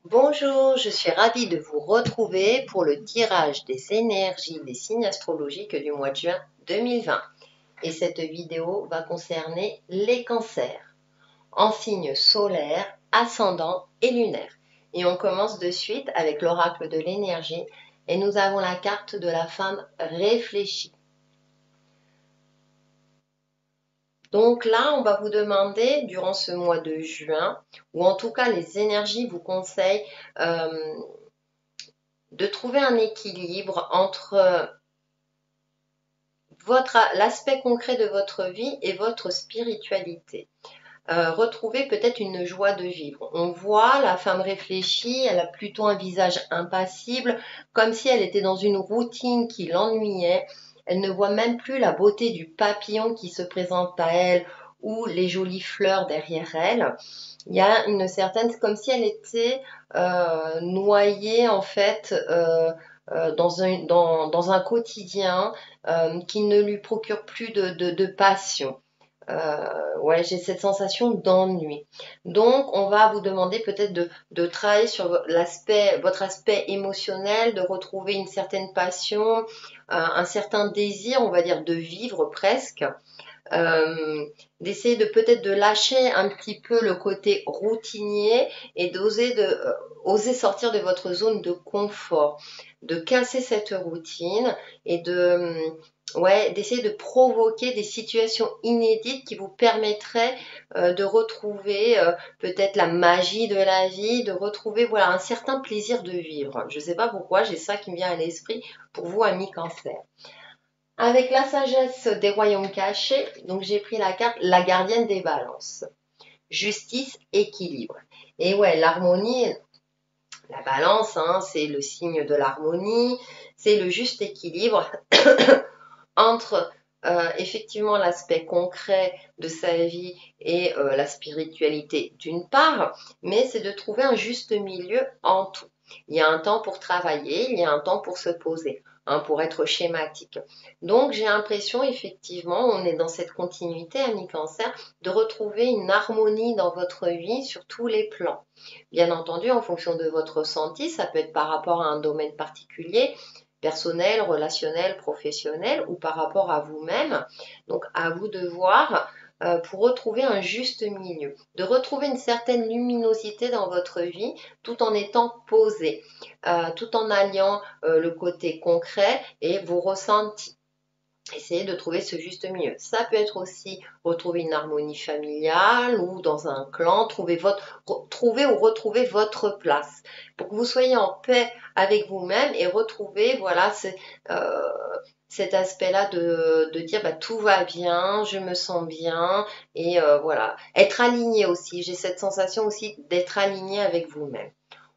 Bonjour, je suis ravie de vous retrouver pour le tirage des énergies des signes astrologiques du mois de juin 2020. Et cette vidéo va concerner les cancers, en signes solaires, ascendants et lunaires. Et on commence de suite avec l'oracle de l'énergie et nous avons la carte de la femme réfléchie. Donc là, on va vous demander, durant ce mois de juin, ou en tout cas les énergies vous conseillent de trouver un équilibre entre l'aspect concret de votre vie et votre spiritualité. Retrouver peut-être une joie de vivre. On voit la femme réfléchie, elle a plutôt un visage impassible, comme si elle était dans une routine qui l'ennuyait. Elle ne voit même plus la beauté du papillon qui se présente à elle ou les jolies fleurs derrière elle. Il y a une certaine, comme si elle était noyée en fait dans un quotidien qui ne lui procure plus de passion. Ouais, j'ai cette sensation d'ennui. Donc, on va vous demander peut-être de travailler sur votre aspect émotionnel, de retrouver une certaine passion, un certain désir, on va dire, de vivre presque. D'essayer de peut-être de lâcher un petit peu le côté routinier et oser sortir de votre zone de confort, de casser cette routine et ouais, d'essayer de provoquer des situations inédites qui vous permettraient de retrouver peut-être la magie de la vie, de retrouver voilà un certain plaisir de vivre. Je ne sais pas pourquoi, j'ai ça qui me vient à l'esprit pour vous, amis cancer. Avec la sagesse des royaumes cachés, donc j'ai pris la carte la gardienne des balances. Justice, équilibre. Et ouais, l'harmonie, la balance, hein, c'est le signe de l'harmonie, c'est le juste équilibre entre effectivement l'aspect concret de sa vie et la spiritualité d'une part, mais c'est de trouver un juste milieu en tout. Il y a un temps pour travailler, il y a un temps pour se poser, hein, pour être schématique. Donc j'ai l'impression effectivement, on est dans cette continuité, ami cancer, de retrouver une harmonie dans votre vie sur tous les plans. Bien entendu, en fonction de votre ressenti, ça peut être par rapport à un domaine particulier, personnel, relationnel, professionnel ou par rapport à vous-même. Donc à vous de voir pour retrouver un juste milieu, de retrouver une certaine luminosité dans votre vie tout en étant posé, tout en alliant le côté concret et vos ressentis. Essayez de trouver ce juste milieu. Ça peut être aussi retrouver une harmonie familiale ou dans un clan, trouver ou retrouver votre place pour que vous soyez en paix avec vous-même et retrouver voilà cet aspect-là de dire bah, tout va bien, je me sens bien et voilà. Être aligné aussi. J'ai cette sensation aussi d'être aligné avec vous-même.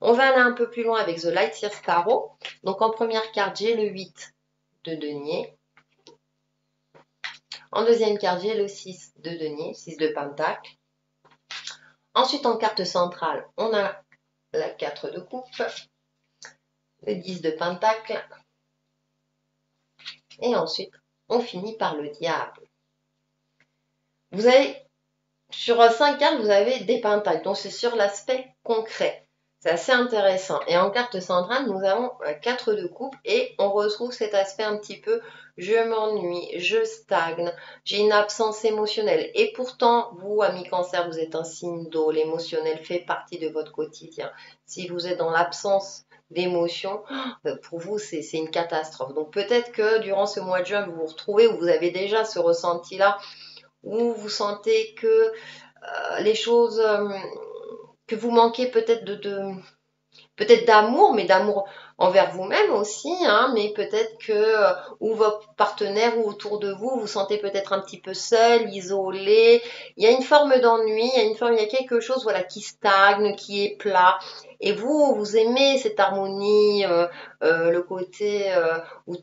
On va aller un peu plus loin avec The Light Years Tarot. Donc en première carte, j'ai le 8 de denier. En deuxième carte, j'ai le 6 de denier, 6 de pentacle. Ensuite, en carte centrale, on a la 4 de coupe, le 10 de pentacle. Et ensuite, on finit par le diable. Vous avez, sur 5 cartes, vous avez des pentacles. Donc, c'est sur l'aspect concret. C'est assez intéressant. Et en carte centrale, nous avons 4 de coupe et on retrouve cet aspect un petit peu je m'ennuie, je stagne, j'ai une absence émotionnelle. Et pourtant, vous, amis cancer, vous êtes un signe d'eau. L'émotionnel fait partie de votre quotidien. Si vous êtes dans l'absence d'émotion, pour vous, c'est une catastrophe. Donc peut-être que durant ce mois de juin, vous vous retrouvez ou vous avez déjà ce ressenti-là où vous sentez que les choses que vous manquez peut-être peut-être d'amour, mais d'amour envers vous-même aussi, hein, mais peut-être que ou votre partenaire ou autour de vous, vous sentez peut-être un petit peu seul, isolé. Il y a une forme d'ennui, il y a quelque chose voilà qui stagne, qui est plat. Et vous aimez cette harmonie, le côté où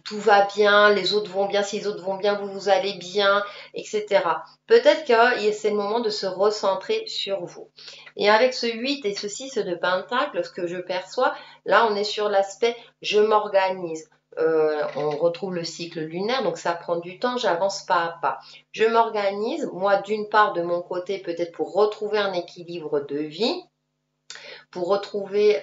tout va bien, les autres vont bien, si les autres vont bien, vous allez bien, etc. Peut-être que c'est le moment de se recentrer sur vous. Et avec ce 8 et ce 6 de pentacle, ce que je perçois, là on est sur l'aspect je m'organise. On retrouve le cycle lunaire, donc ça prend du temps, j'avance pas à pas. Je m'organise, moi d'une part de mon côté, peut-être pour retrouver un équilibre de vie, pour retrouver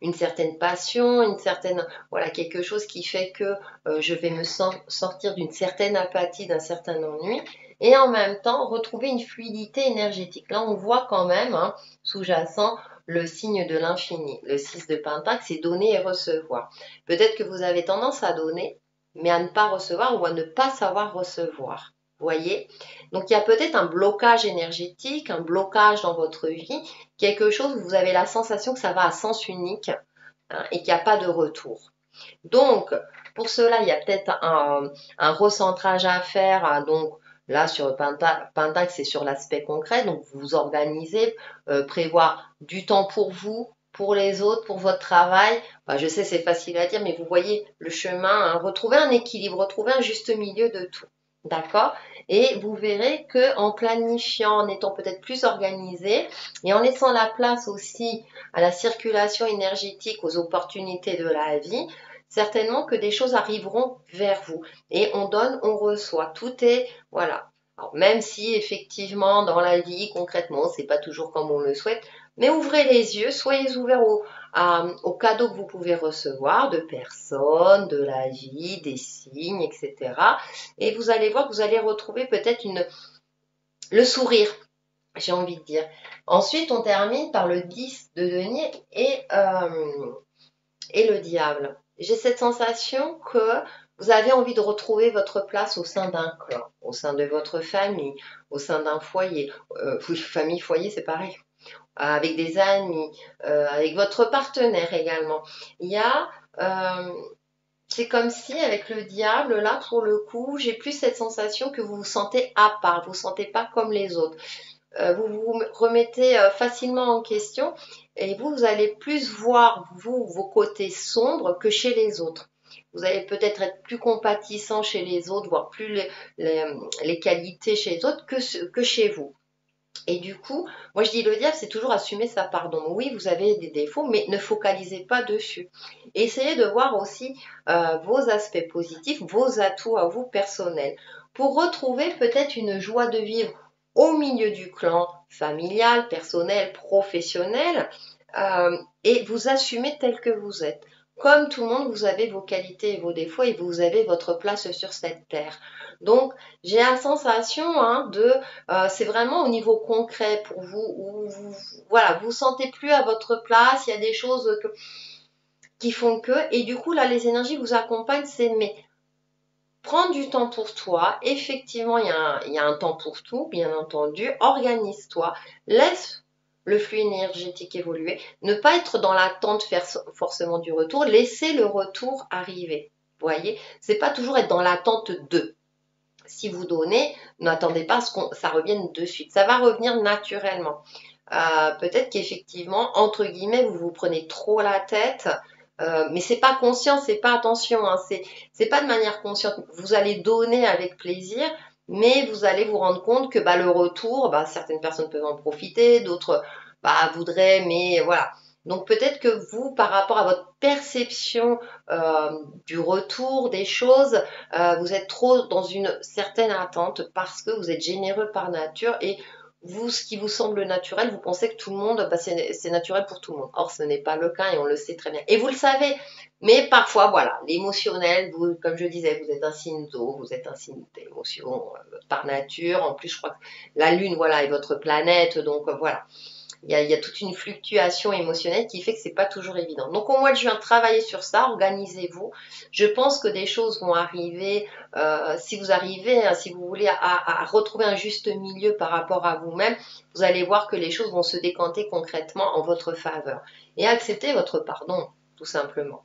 une certaine passion, une certaine, voilà, quelque chose qui fait que je vais me sortir d'une certaine apathie, d'un certain ennui, et en même temps retrouver une fluidité énergétique. Là, on voit quand même, hein, sous-jacent, le signe de l'infini. Le 6 de Pentacle, c'est donner et recevoir. Peut-être que vous avez tendance à donner, mais à ne pas recevoir ou à ne pas savoir recevoir. Vous voyez? Donc il y a peut-être un blocage énergétique, un blocage dans votre vie, quelque chose où vous avez la sensation que ça va à sens unique, hein, et qu'il n'y a pas de retour. Donc, pour cela, il y a peut-être un recentrage à faire, hein. Donc là, sur le Pentacle, c'est sur l'aspect concret. Donc, vous vous organisez, prévoir du temps pour vous, pour les autres, pour votre travail. Bah, je sais, c'est facile à dire, mais vous voyez le chemin, hein. Retrouver un équilibre, retrouver un juste milieu de tout. D'accord? Et vous verrez que en planifiant, en étant peut-être plus organisé et en laissant la place aussi à la circulation énergétique, aux opportunités de la vie, certainement que des choses arriveront vers vous. Et on donne, on reçoit. Tout est, voilà. Alors, même si effectivement dans la vie, concrètement, c'est pas toujours comme on le souhaite, mais ouvrez les yeux, soyez ouverts aux cadeaux que vous pouvez recevoir de personnes, de la vie, des signes, etc. Et vous allez voir que vous allez retrouver peut-être le sourire, j'ai envie de dire. Ensuite, on termine par le 10 de denier et le diable. J'ai cette sensation que vous avez envie de retrouver votre place au sein d'un clan, au sein de votre famille, au sein d'un foyer. Famille, foyer, c'est pareil. Avec des amis, avec votre partenaire également. Il y a, c'est comme si avec le diable, là, pour le coup, j'ai plus cette sensation que vous vous sentez à part, vous ne vous sentez pas comme les autres. Vous vous remettez facilement en question et vous allez plus voir, vous, vos côtés sombres que chez les autres. Vous allez peut-être être plus compatissant chez les autres, voir plus les qualités chez les autres que chez vous. Et du coup, moi je dis le diable, c'est toujours assumer sa part. Donc oui, vous avez des défauts, mais ne focalisez pas dessus. Essayez de voir aussi vos aspects positifs, vos atouts à vous personnels, pour retrouver peut-être une joie de vivre au milieu du clan familial, personnel, professionnel, et vous assumez tel que vous êtes. Comme tout le monde, vous avez vos qualités et vos défauts et vous avez votre place sur cette terre. Donc, j'ai la sensation, hein, c'est vraiment au niveau concret pour vous, où voilà, vous vous sentez plus à votre place, il y a des choses qui font que, et du coup, là, les énergies vous accompagnent, c'est mais prendre du temps pour toi, effectivement, il y a un temps pour tout, bien entendu, organise-toi, laisse le flux énergétique évoluer, ne pas être dans l'attente faire forcément du retour, laisser le retour arriver. Vous voyez, c'est pas toujours être dans l'attente de. Si vous donnez, n'attendez pas à ce que ça revienne de suite. Ça va revenir naturellement. Peut-être qu'effectivement, entre guillemets, vous vous prenez trop la tête, mais c'est pas conscient, c'est pas attention, hein, c'est pas de manière consciente. Vous allez donner avec plaisir, mais vous allez vous rendre compte que bah, le retour, bah, certaines personnes peuvent en profiter, d'autres bah, voudraient, mais voilà. Donc peut-être que vous, par rapport à votre perception du retour des choses, vous êtes trop dans une certaine attente parce que vous êtes généreux par nature et vous, ce qui vous semble naturel, vous pensez que tout le monde, bah, c'est naturel pour tout le monde. Or, ce n'est pas le cas et on le sait très bien. Et vous le savez, mais parfois, voilà, l'émotionnel, vous, comme je disais, vous êtes un signe d'eau, vous êtes un signe d'émotion par nature. En plus, je crois que la Lune, voilà, est votre planète, donc voilà. Il y a toute une fluctuation émotionnelle qui fait que c'est pas toujours évident. Donc au mois de juin, travaillez sur ça, organisez-vous. Je pense que des choses vont arriver. Si vous arrivez, hein, si vous voulez à retrouver un juste milieu par rapport à vous-même, vous allez voir que les choses vont se décanter concrètement en votre faveur. Et acceptez votre pardon, tout simplement.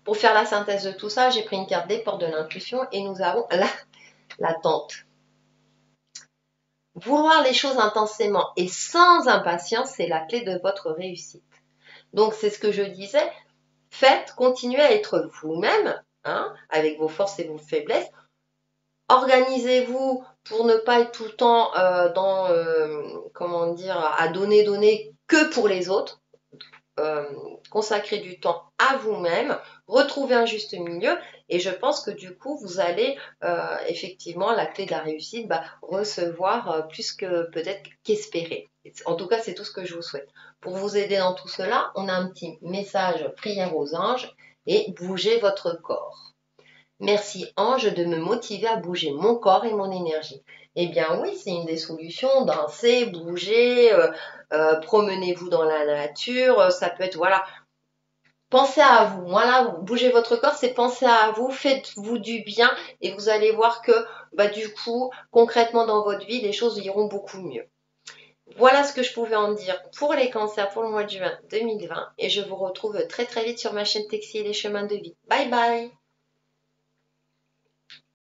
Pour faire la synthèse de tout ça, j'ai pris une carte des portes de l'intuition et nous avons l'attente. Vouloir les choses intensément et sans impatience, c'est la clé de votre réussite. Donc, c'est ce que je disais. Faites, continuez à être vous-même, hein, avec vos forces et vos faiblesses. Organisez-vous pour ne pas être tout le temps comment dire, à donner que pour les autres. Consacrer du temps à vous-même, retrouver un juste milieu et je pense que du coup vous allez effectivement la clé de la réussite, bah, recevoir plus que peut-être qu'espérer. En tout cas, c'est tout ce que je vous souhaite. Pour vous aider dans tout cela, on a un petit message prière aux anges et bougez votre corps. Merci ange de me motiver à bouger mon corps et mon énergie. Eh bien oui, c'est une des solutions, danser, bouger, promenez-vous dans la nature, ça peut être, voilà, pensez à vous. Voilà, bougez votre corps, c'est penser à vous, faites-vous du bien et vous allez voir que bah, du coup, concrètement dans votre vie, les choses iront beaucoup mieux. Voilà ce que je pouvais en dire pour les cancers pour le mois de juin 2020 et je vous retrouve très très vite sur ma chaîne Texi et les chemins de vie. Bye bye!